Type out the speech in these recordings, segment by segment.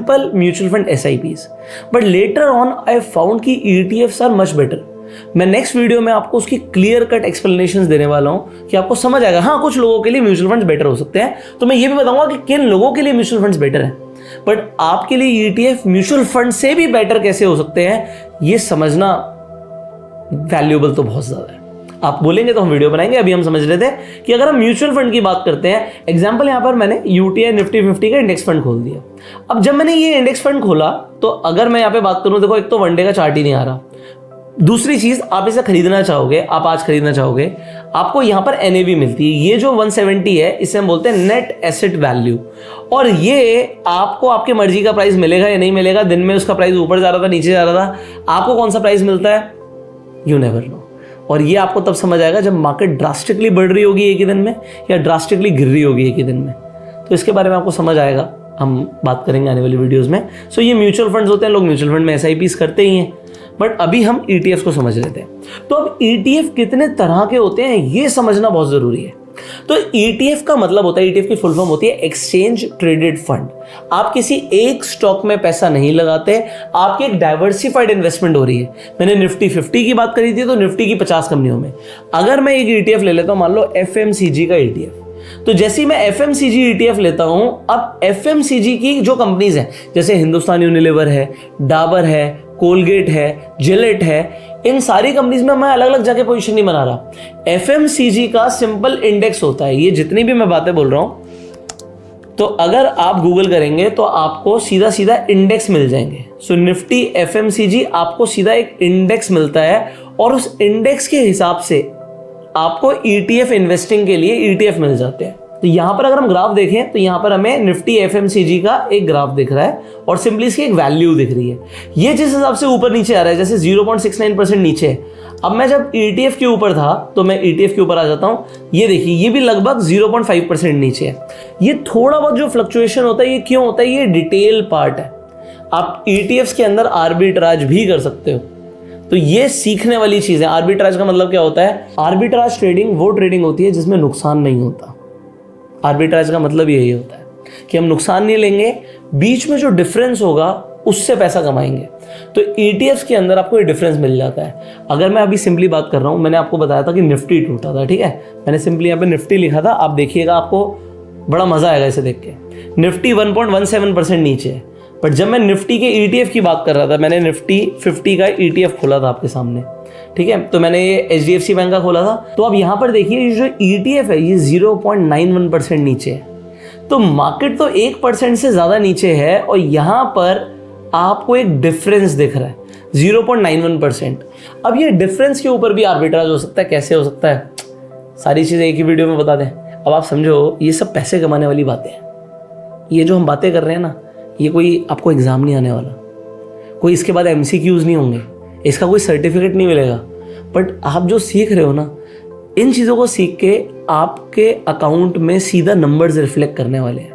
Simple mutual fund SIPs, but later on I found कि ETFs are much better. मैं next video में आपको उसकी क्लियर कट एक्सप्लेनेशंस देने वाला हूं कि आपको समझ आएगा। हाँ, कुछ लोगों के लिए म्यूचुअल फंड्स बेटर हो सकते हैं, तो मैं ये भी बताऊंगा कि किन लोगों के लिए म्यूचुअल फंड्स बेटर हैं, बट आपके लिए ETF म्यूचुअल फंड से भी बेटर कैसे हो सकते हैं, ये समझना वैल्यूएबल तो बहुत ज्यादा है। आप बोलेंगे तो हम वीडियो बनाएंगे। अभी हम समझ रहे थे कि अगर हम म्यूचुअल फंड की बात करते हैं, एग्जांपल यहां पर मैंने UTI निफ्टी 50 का इंडेक्स फंड खोल दिया। अब जब मैंने ये इंडेक्स फंड खोला तो अगर मैं यहां पे बात करूं, देखो एक तो वनडे का चार्ट ही नहीं आ रहा, दूसरी चीज आप इसे खरीदना चाहोगे, आप आज खरीदना चाहोगे, आपको यहां पर NAV मिलती है। ये जो 170 है इसे हम बोलते हैं नेट एसेट वैल्यू, और ये आपको आपके मर्जी का प्राइस मिलेगा या नहीं मिलेगा। दिन में उसका प्राइस ऊपर जा रहा था, नीचे जा रहा था, आपको कौन सा प्राइस मिलता है, यू नेवर नो। और ये आपको तब समझ आएगा जब मार्केट ड्रास्टिकली बढ़ रही होगी एक ही दिन में या ड्रास्टिकली गिर रही होगी एक ही दिन में। तो इसके बारे में आपको समझ आएगा, हम बात करेंगे आने वाली वीडियोस में। सो ये म्यूचुअल फंड्स होते हैं, लोग म्यूचुअल फंड में SIPs करते ही हैं, बट अभी हम ETFs को समझ लेते हैं। तो अब ETF कितने तरह के होते हैं ये समझना बहुत जरूरी है। तो ETF का मतलब होता है, ETF की फुल फॉर्म होती है एक्सचेंज ट्रेडेड फंड। आप किसी एक स्टॉक में पैसा नहीं लगाते, आपकी एक डाइवर्सिफाइड इन्वेस्टमेंट हो रही है। मैंने निफ्टी 50 की बात करी थी, तो निफ्टी की 50 कंपनियों में अगर मैं एक ETF ले लेता हूं, मान लो FMCG का ETF, तो जैसे ही मैं FMCG ETF लेता हूं, अब FMCG की जो कंपनीज हैं, जैसे हिंदुस्तान यूनिलीवर है, डाबर है, कोलगेट है, जिलेट है, इन सारी कंपनीज में मैं अलग अलग जाके पोजीशन नहीं बना रहा। FMCG का सिंपल इंडेक्स होता है। ये जितनी भी मैं बातें बोल रहा हूं, तो अगर आप गूगल करेंगे तो आपको सीधा सीधा इंडेक्स मिल जाएंगे। सो निफ्टी FMCG आपको सीधा एक इंडेक्स मिलता है, और उस इंडेक्स के हिसाब से आपको ETF इन्वेस्टिंग के लिए ETF मिल जाते हैं। तो यहां पर अगर हम ग्राफ देखें तो यहां पर हमें निफ्टी FMCG का एक ग्राफ दिख रहा है, और सिंपली इसकी एक वैल्यू दिख रही है। ये जिस हिसाब से ऊपर नीचे आ रहा है, जैसे 0.69% नीचे है। अब मैं जब ETF के ऊपर था, तो मैं ETF के ऊपर आ जाता हूं, ये देखिए ये भी लगभग 0.5% नीचे है। ये थोड़ा बहुत जो फ्लक्चुएशन होता है, ये क्यों होता है, ये डिटेल पार्ट है। आप ETFs के अंदर आर्बिट्राज भी कर सकते हो, तो ये सीखने वाली चीज है। आर्बिट्राज का मतलब क्या होता है, आर्बिट्राज ट्रेडिंग वो ट्रेडिंग होती है जिसमें नुकसान नहीं होता। आर्बिट्राज का मतलब यही होता है कि हम नुकसान नहीं लेंगे, बीच में जो डिफरेंस होगा उससे पैसा कमाएंगे। तो ETFs के अंदर आपको ये डिफरेंस मिल जाता है। अगर मैं अभी सिंपली बात कर रहा हूं, मैंने आपको बताया था कि निफ्टी टूटा था, ठीक है, मैंने सिंपली यहाँ पे निफ्टी लिखा था, आप देखिएगा आपको बड़ा मजा आएगा इसे देख के। निफ्टी 1.17% नीचे है, बट जब मैं निफ्टी के ETF की बात कर रहा था, मैंने निफ्टी 50 का ETF खोला था आपके सामने, ठीक है, तो मैंने ये HDFC बैंक का खोला था। तो अब यहां पर देखिए जो ETF है ये 0.91% नीचे है। तो मार्केट तो 1% से ज्यादा नीचे है, और यहां पर आपको एक डिफरेंस दिख रहा है 0.91%। अब ये डिफरेंस के ऊपर भी आर्बिट्राज हो सकता है। कैसे हो सकता है, सारी चीजें एक ही वीडियो में बता दें। अब आप समझो, ये सब पैसे कमाने वाली बातें हैं। ये जो हम बातें कर रहे हैं ना, ये कोई आपको एग्जाम नहीं आने वाला, कोई इसके बाद MCQs नहीं होंगे, इसका कोई सर्टिफिकेट नहीं मिलेगा, बट आप जो सीख रहे हो ना, इन चीज़ों को सीख के आपके अकाउंट में सीधा नंबर्स रिफ्लेक्ट करने वाले हैं।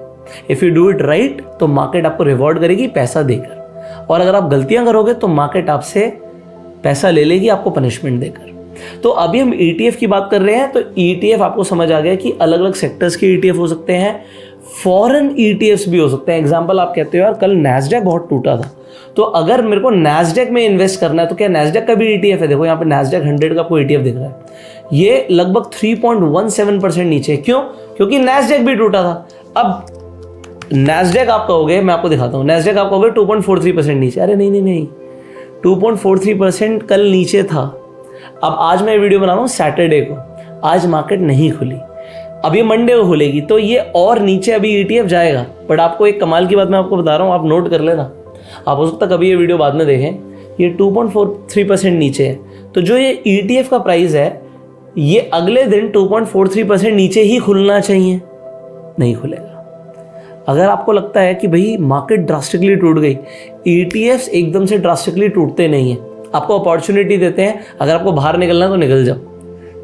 If you do it right, तो मार्केट आपको रिवॉर्ड करेगी पैसा देकर, और अगर आप गलतियां करोगे तो मार्केट आपसे पैसा ले लेगी आपको पनिशमेंट देकर। तो अभी हम ETF की बात कर रहे हैं, तो ETF आपको समझ आ गया कि अलग अलग सेक्टर्स के ETF हो सकते हैं, फॉरेन ETFs भी हो सकते हैं। एग्जाम्पल आप कहते हो यार कल नैस्डैक बहुत टूटा था, तो अगर मेरे को नैस्डैक में इन्वेस्ट करना है, तो क्या नैस्डैक का भी ETF है? देखो यहाँ पे नैस्डैक 100 का कोई ETF दिख रहा है, ये लगभग 3.17% नीचे। क्यों? क्योंकि नैस्डैक भी टूटा था। अब नैस्डैक आप कहोगे, मैं आपको दिखाता हूँ, नैस्डैक आप कहोगे 2.43% नीचे। अरे नहीं, 2.43% कल नीचे था। अब आज मैं वीडियो बना रहा हूँ सैटरडे को, आज मार्केट नहीं खुली, अब ये मंडे को खुलेगी, तो ये और नीचे अभी ETF जाएगा। बट आपको एक कमाल की बात मैं आपको बता रहा हूँ, आप नोट कर लेना, आप हो सकता कभी ये वीडियो बाद में देखें, ये 2.43% नीचे है। तो जो ये ETF का प्राइस है, ये अगले दिन 2.43% नीचे ही खुलना चाहिए, नहीं खुलेगा। अगर आपको लगता है कि भाई मार्केट ड्रास्टिकली टूट गई, ETFs एकदम से ड्रास्टिकली टूटते नहीं है, आपको अपॉर्चुनिटी देते हैं। अगर आपको बाहर निकलना है तो निकल जाओ।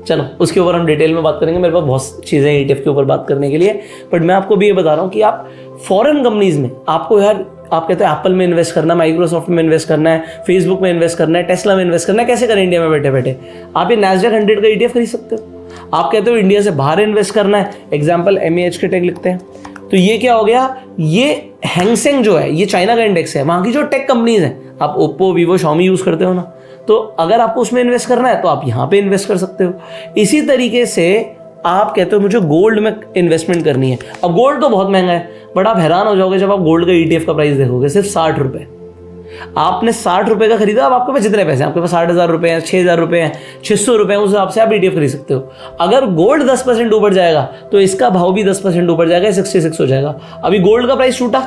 चलो उसके ऊपर हम डिटेल में बात करेंगे, मेरे पास बहुत चीज़ें हैं ETF के ऊपर बात करने के लिए। बट मैं आपको भी ये बता रहा हूँ कि आप फॉरेन कंपनीज में, आपको यार आप कहते हैं एप्पल में इन्वेस्ट करना है, माइक्रोसॉफ्ट में इन्वेस्ट करना है, फेसबुक में इन्वेस्ट करना है, टेस्ला में इन्वेस्ट करना है, कैसे करें इंडिया में बैठे बैठे? आप ये नैस्डैक 100 का ETF खरीद सकते हो। आप कहते हो इंडिया से बाहर इन्वेस्ट करना है, एग्जाम्पल MEH के टेक लिखते हैं, तो ये क्या हो गया, ये हैंगसेंग जो है ये चाइना का इंडेक्स है, वहाँ की जो टेक कंपनीज हैं, आप ओप्पो, वीवो, शाओमी यूज़ करते हो ना, तो अगर आपको उसमें इन्वेस्ट करना है तो आप यहाँ पे इन्वेस्ट कर सकते हो। इसी तरीके से आप कहते हो मुझे गोल्ड में इन्वेस्टमेंट करनी है। अब गोल्ड तो बहुत महंगा है, बट आप हैरान हो जाओगे जब आप गोल्ड का ETF का प्राइस देखोगे, सिर्फ 60 रुपये। आपने 60 रुपये का खरीदा, अब आपके पास जितने पैसे हैं, आपके पास 60,000 रुपये हैं, 6,000 रुपये हैं, 600 रुपये हैं, उस हिसाब से आप ETF खरीद सकते हो। अगर गोल्ड 10% ऊपर जाएगा तो इसका भाव भी 10% ऊपर जाएगा, 66 हो जाएगा। अभी गोल्ड का प्राइस छूटा,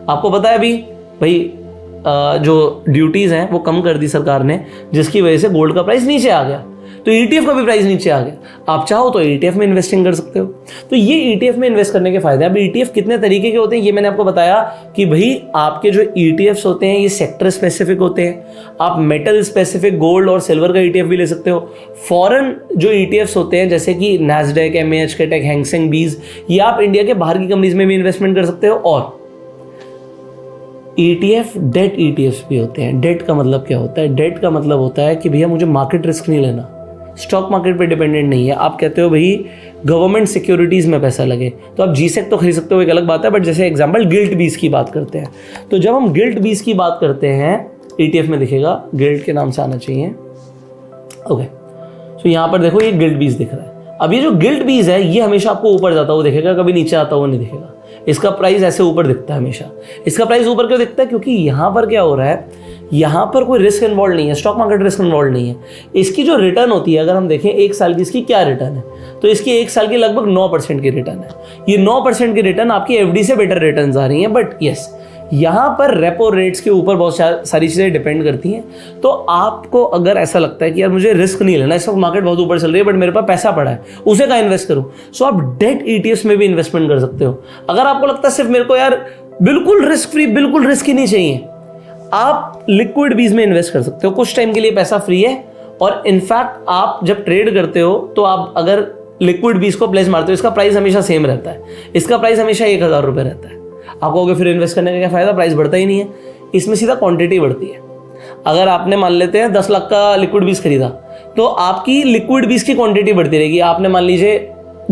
आपको पता है अभी भाई जो ड्यूटीज़ हैं वो कम कर दी सरकार ने, जिसकी वजह से गोल्ड का प्राइस नीचे आ गया, तो ETF का भी प्राइस नीचे आ गया। आप चाहो तो ETF में इन्वेस्टिंग कर सकते हो। तो ये ETF में इन्वेस्ट करने के फायदे हैं। अब ETF कितने तरीके के होते हैं ये मैंने आपको बताया कि भाई आपके जो ETFs होते हैं ये सेक्टर स्पेसिफिक होते हैं। आप मेटल स्पेसिफिक गोल्ड और सिल्वर का ETF भी ले सकते हो। फॉरेन जो ETFs होते हैं जैसे कि नैस्डैक, MAH, KTEC, हैंगसेंग बीज, ये आप इंडिया के बाहर की कंपनीज में भी इन्वेस्टमेंट कर सकते हो। और ETF डेट ETFs भी होते हैं। डेट का मतलब क्या होता है? डेट का मतलब होता है कि भैया मुझे मार्केट रिस्क नहीं लेना, स्टॉक मार्केट पे डिपेंडेंट नहीं है। आप कहते हो भाई गवर्नमेंट सिक्योरिटीज़ में पैसा लगे, तो आप GSEC तो खरीद सकते हो, एक अलग बात है। बट जैसे एग्जांपल गिल्ट बीज की बात करते हैं, तो जब हम गिल्ट बीज की बात करते हैं ETF में दिखेगा, गिल्ट के नाम से आना चाहिए। ओके, तो यहाँ पर देखो ये गिल्ट बीज दिख रहा है। अब ये जो गिल्ट बीज है ये हमेशा आपको ऊपर जाता हुआ दिखेगा, कभी नीचे आता हुआ नहीं दिखेगा। इसका प्राइस ऐसे ऊपर दिखता है हमेशा। इसका प्राइस ऊपर क्यों दिखता है? क्योंकि यहाँ पर क्या हो रहा है, यहाँ पर कोई रिस्क इन्वॉल्व नहीं है, स्टॉक मार्केट रिस्क इन्वॉल्व नहीं है। इसकी जो रिटर्न होती है, अगर हम देखें एक साल की इसकी क्या रिटर्न है, तो इसकी एक साल की लगभग 9% की रिटर्न है। ये 9% की रिटर्न आपकी FD से बेटर रिटर्न आ रही है। बट यस, यहाँ पर रेपो रेट्स के ऊपर बहुत सारी चीज़ें डिपेंड करती हैं। तो आपको अगर ऐसा लगता है कि यार मुझे रिस्क नहीं लेना, इस वक्त मार्केट बहुत ऊपर चल रही है बट मेरे पास पैसा पड़ा है, उसे कहाँ इन्वेस्ट करूँ, सो आप डेट ETFs में भी इन्वेस्टमेंट कर सकते हो। अगर आपको लगता है सिर्फ मेरे को यार बिल्कुल रिस्क फ्री, बिल्कुल रिस्क ही नहीं चाहिए, आप लिक्विड बीज में इन्वेस्ट कर सकते हो। कुछ टाइम के लिए पैसा फ्री है, और इनफैक्ट आप जब ट्रेड करते हो तो आप अगर लिक्विड बीज को प्लेस मारते हो, इसका प्राइस हमेशा सेम रहता है। इसका प्राइस हमेशा 1,000 रुपये रहता है। आप कहोगे फिर इन्वेस्ट करने का क्या फ़ायदा, प्राइस बढ़ता ही नहीं है। इसमें सीधा क्वांटिटी बढ़ती है। अगर आपने मान लेते हैं 10 लाख का लिक्विड बीज खरीदा, तो आपकी लिक्विड बीज की क्वांटिटी बढ़ती रहेगी। आपने मान लीजिए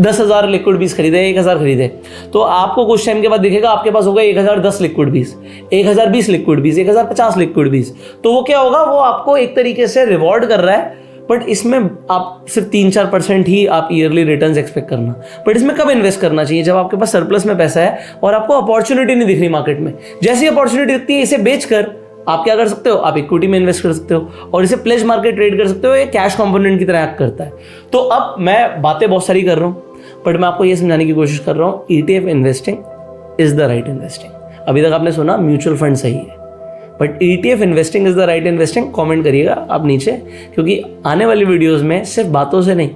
10,000 लिक्विड बीज खरीदे, 1,000 खरीदे, तो आपको कुछ टाइम के बाद दिखेगा आपके पास होगा 1,010 लिक्विड बीज, 1,020 लिक्विड बीज, 1,050 लिक्विड बीज। तो वो क्या होगा, वो आपको एक तरीके से रिवॉर्ड कर रहा है। बट इसमें आप सिर्फ 3-4% ही आप ईयरली रिटर्न्स एक्सपेक्ट करना। बट इसमें कब इन्वेस्ट करना चाहिए? जब आपके पास सरप्लस में पैसा है और आपको अपॉर्चुनिटी नहीं दिख रही मार्केट में। जैसी अपॉर्चुनिटी दिखती है, इसे बेचकर आप क्या कर सकते हो, आप इक्विटी में इन्वेस्ट कर सकते हो और इसे प्लेज मार्केट ट्रेड कर सकते हो। ये कैश कंपोनेंट की तरह एक्ट करता है। तो अब मैं बातें बहुत सारी कर रहा हूँ, बट मैं आपको ये समझाने की कोशिश कर रहा हूँ, ETF investing is the right investing. अभी तक आपने सुना म्यूचुअल फंड सही है, but ETF investing is the right investing. Comment करिएगा आप नीचे, क्योंकि आने वाली वीडियोस में सिर्फ बातों से नहीं,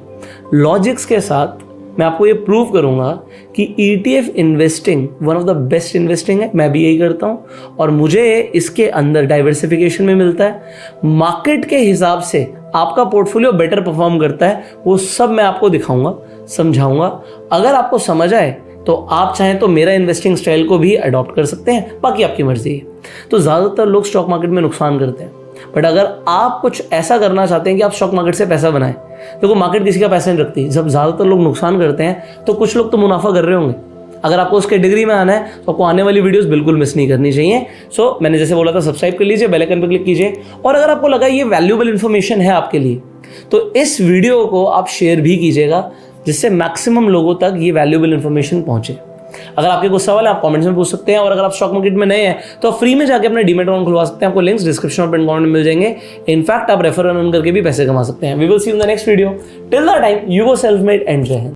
लॉजिक्स के साथ मैं आपको ये प्रूव करूंगा कि ETF investing one of the best investing है। मैं भी यही करता हूँ और मुझे इसके अंदर डाइवर्सिफिकेशन में मिलता है। मार्केट के हिसाब से आपका पोर्टफोलियो बेटर परफॉर्म करता है, वो सब मैं आपको दिखाऊंगा, समझाऊंगा। अगर आपको समझ आए तो आप चाहें तो मेरा इन्वेस्टिंग स्टाइल को भी अडॉप्ट कर सकते हैं, बाकी आपकी मर्जी है। तो ज़्यादातर लोग स्टॉक मार्केट में नुकसान करते हैं, बट अगर आप कुछ ऐसा करना चाहते हैं कि आप स्टॉक मार्केट से पैसा बनाएं, देखो मार्केट किसी का पैसा नहीं रखती। जब ज़्यादातर लोग नुकसान करते हैं तो कुछ लोग तो मुनाफा कर रहे होंगे। अगर आपको उस कैटेगरी में आना है तो आपको आने वाली वीडियोस बिल्कुल मिस नहीं करनी चाहिए। सो मैंने जैसे बोला था, सब्सक्राइब कर लीजिए, बेल आइकन पर क्लिक कीजिए, और अगर आपको लगा ये वैल्यूएबल इन्फॉर्मेशन है आपके लिए तो इस वीडियो को आप शेयर भी कीजिएगा, जिससे मैक्सिमम लोगों तक ये वैल्यूएबल इन्फॉर्मेशन पहुंचे। अगर आपके कुछ सवाल है आप कमेंट्स में पूछ सकते हैं, और अगर आप स्टॉक मार्केट में नए हैं तो फ्री में जाके अपना डीमैट अकाउंट खुलवा सकते हैं। आपको लिंक्स डिस्क्रिप्शन और पिन कमेंट में मिल जाएंगे। इनफैक्ट आप रेफर रन करके भी पैसे कमा सकते हैं। We will see you in the next video. Till the time, you go self made and जय हिंद।